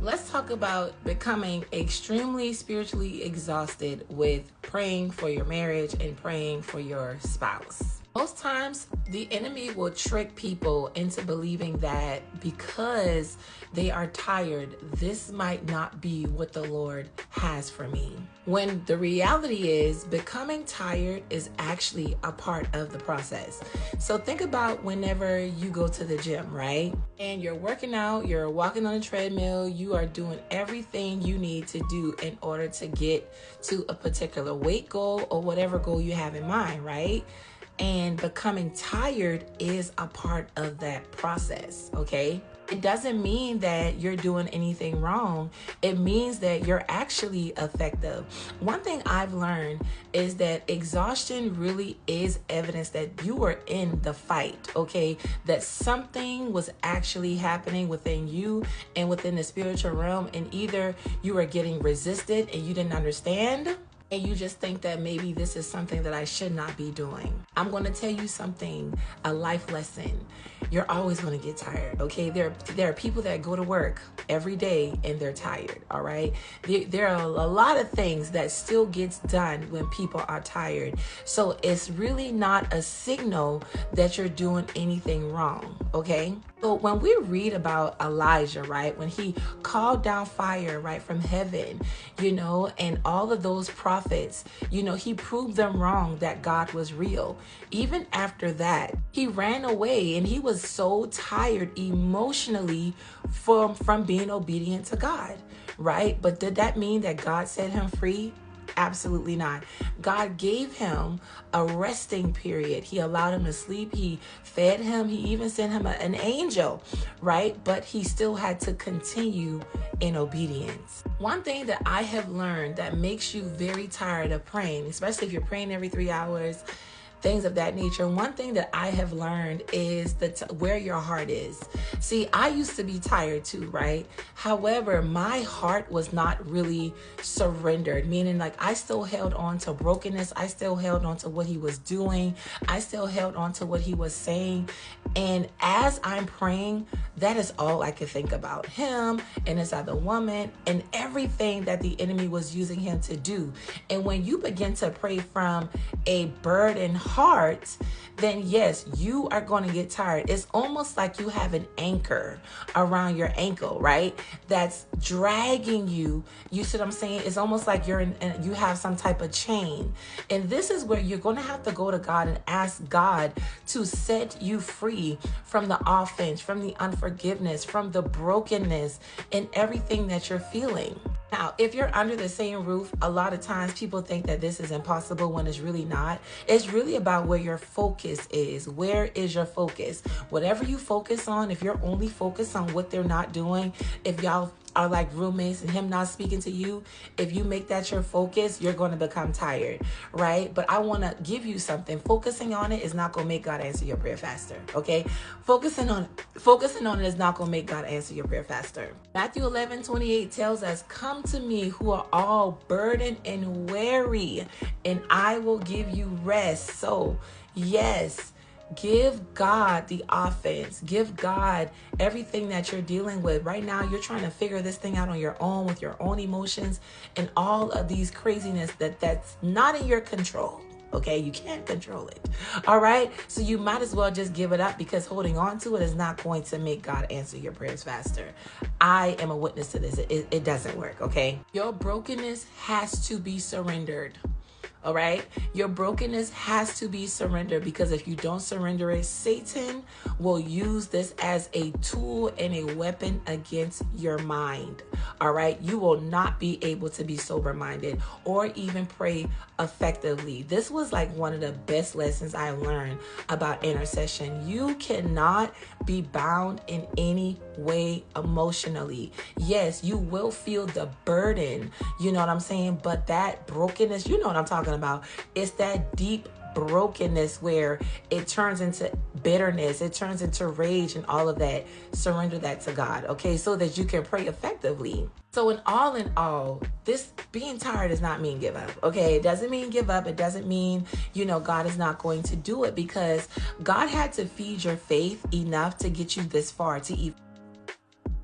Let's talk about becoming extremely spiritually exhausted with praying for your marriage and praying for your spouse. Most times, the enemy will trick people into believing that because they are tired, this might not be what the Lord has for me. When the reality is, becoming tired is actually a part of the process. So think about whenever you go to the gym, right? And you're working out, you're walking on a treadmill, you are doing everything you need to do in order to get to a particular weight goal or whatever goal you have in mind, right? And becoming tired is a part of that process, okay? It doesn't mean that you're doing anything wrong. It means that you're actually effective. One thing I've learned is that exhaustion really is evidence that you were in the fight, okay? That something was actually happening within you and within the spiritual realm, and either you were getting resisted and you didn't understand, and you just think that maybe this is something that I should not be doing. I'm going to tell you something, a life lesson. You're always going to get tired, okay? There are people that go to work every day and they're tired, all right? There are a lot of things that still gets done when people are tired. So it's really not a signal that you're doing anything wrong, okay? So when we read about Elijah, right, when he called down fire, right, from heaven, and all of those prophets, he proved them wrong that God was real. Even after that, he ran away and he was so tired emotionally from being obedient to God, right? But did that mean that God set him free? Absolutely not. God gave him a resting period. He allowed him to sleep. He fed him. He even sent him an angel, right? But he still had to continue in obedience. One thing that I have learned that makes you very tired of praying, especially if you're praying every 3 hours, things of that nature. One thing that I have learned is where your heart is. See, I used to be tired too, right? However, my heart was not really surrendered, meaning like I still held on to brokenness. I still held on to what he was doing. I still held on to what he was saying. And as I'm praying, that is all I could think about, him and this other woman and everything that the enemy was using him to do. And when you begin to pray from a burdened heart, then yes, you are going to get tired. It's almost like you have an anchor around your ankle, right? That's dragging you. You see what I'm saying? It's almost like you have some type of chain. And this is where you're going to have to go to God and ask God to set you free from the offense, from the unforgiveness, from the brokenness and everything that you're feeling. Now, if you're under the same roof, a lot of times people think that this is impossible when it's really not. It's really about where your focus is. Where is your focus? Whatever you focus on, if you're only focused on what they're not doing, if y'all are like roommates and him not speaking to you, if you make that your focus, you're going to become tired, right? But I want to give you something. Focusing on it is not going to make God answer your prayer faster, okay? Focusing on it is not going to make God answer your prayer faster. Matthew 11:28 tells us, "Come to me who are all burdened and weary, and I will give you rest." So, yes, give God the offense. Give God everything that you're dealing with. Right now, you're trying to figure this thing out on your own with your own emotions and all of these craziness that's not in your control. Okay, you can't control it. All right, so you might as well just give it up, because holding on to it is not going to make God answer your prayers faster. I am a witness to this. It doesn't work, okay? Your brokenness has to be surrendered. All right. Your brokenness has to be surrendered, because if you don't surrender it, Satan will use this as a tool and a weapon against your mind. All right. You will not be able to be sober minded or even pray effectively. This was like one of the best lessons I learned about intercession. You cannot be bound in any way emotionally. Yes, you will feel the burden. You know what I'm saying? But that brokenness, you know what I'm talking about. It's that deep brokenness where it turns into bitterness, it turns into rage and all of that. Surrender that to God, okay, so that you can pray effectively. So in all, this being tired does not mean give up, okay? It doesn't mean give up. It doesn't mean, God is not going to do it, because God had to feed your faith enough to get you this far to even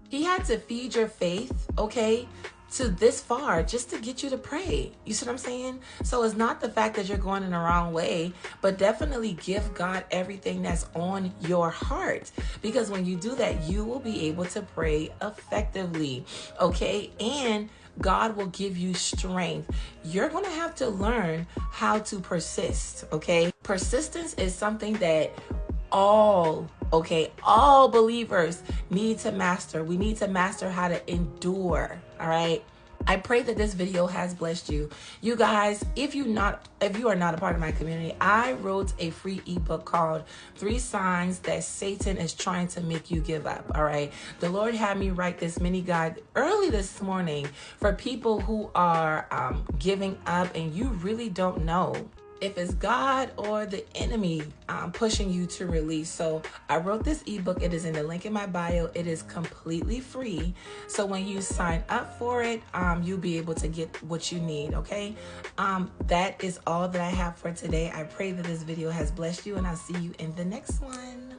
He had to feed your faith, okay, to this far just to get you to pray. You see what I'm saying? So it's not the fact that you're going in the wrong way, but definitely give God everything that's on your heart. Because when you do that, you will be able to pray effectively, okay? And God will give you strength. You're going to have to learn how to persist, okay? Persistence is something that all believers need to master. We need to master how to endure, all right? I pray that this video has blessed you. You guys, if you are not a part of my community, I wrote a free ebook called 3 Signs That Satan is Trying to Make You Give Up, all right? The Lord had me write this mini guide early this morning for people who are giving up and you really don't know if it's God or the enemy pushing you to release. So I wrote this ebook. It is in the link in my bio. It is completely free. So when you sign up for it, you'll be able to get what you need, okay? That is all that I have for today. I pray that this video has blessed you, and I'll see you in the next one.